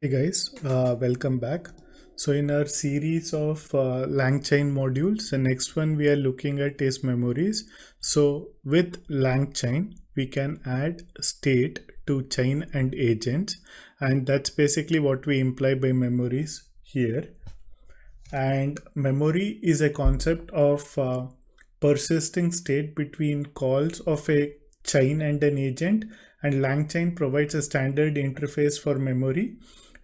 Hey guys, welcome back. So in our series of Langchain modules, the next one we are looking at is memories. So with Langchain, we can add state to chain and agents, and that's basically what we imply by memories here. And memory is a concept of persisting state between calls of a chain and an agent, and Langchain provides a standard interface for memory,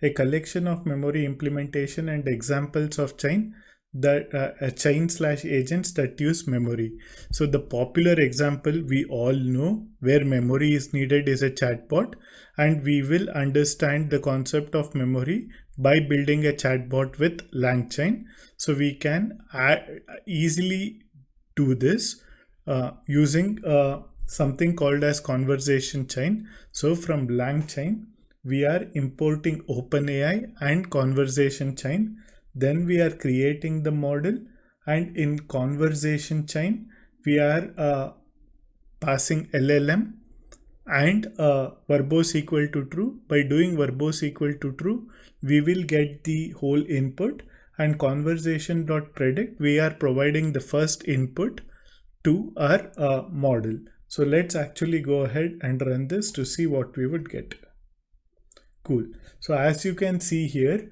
a collection of memory implementation and examples of chain that a chain slash agents that use memory. So the popular example we all know where memory is needed is a chatbot, and we will understand the concept of memory by building a chatbot with Langchain. So we can easily do this using something called as conversation chain. So from Langchain, we are importing OpenAI and conversation chain. Then we are creating the model, and in conversation chain, we are passing LLM and verbose equal to true. By doing verbose equal to true, we will get the whole input, and conversation.predict, we are providing the first input to our model. So let's actually go ahead and run this to see what we would get. Cool. So as you can see here,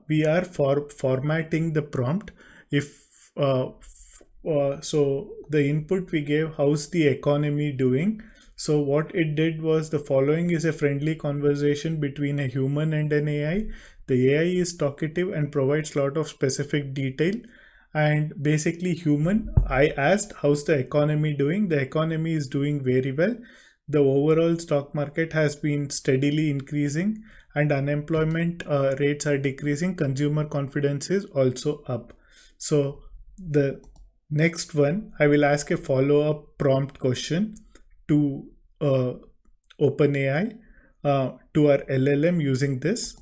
we are formatting the prompt. If so the input we gave, how's the economy doing? So what it did was the following is a friendly conversation between a human and an AI. The AI is talkative and provides a lot of specific detail. And basically human, I asked how's the economy doing. The economy is doing very well. The overall stock market has been steadily increasing, and unemployment rates are decreasing. Consumer confidence is also up. So the next one, I will ask a follow-up prompt question to OpenAI, to our LLM using this.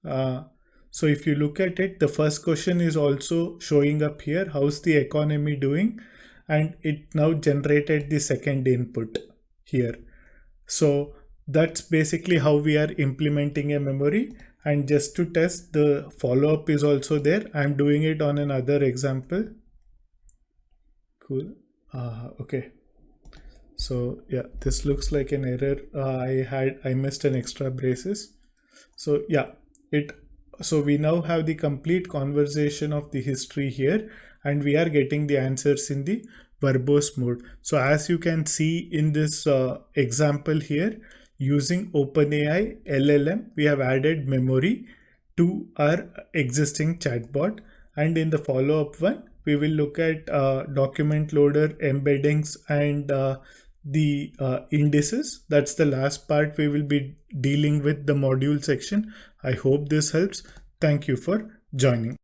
So if you look at it, the first question is also showing up here. How's the economy doing? And it now generated the second input here. So that's basically how we are implementing a memory. And just to test, the follow-up is also there. I'm doing it on another example. Cool. Okay. So yeah, this looks like an error. I missed an extra braces. So yeah, it so we now have the complete conversation of the history here, and we are getting the answers in the verbose mode. So as you can see in this example here, using OpenAI LLM, we have added memory to our existing chatbot. And in the follow-up one, we will look at document loader, embeddings, and the indices. That's the last part we will be dealing with, the module section. I hope this helps. Thank you for joining.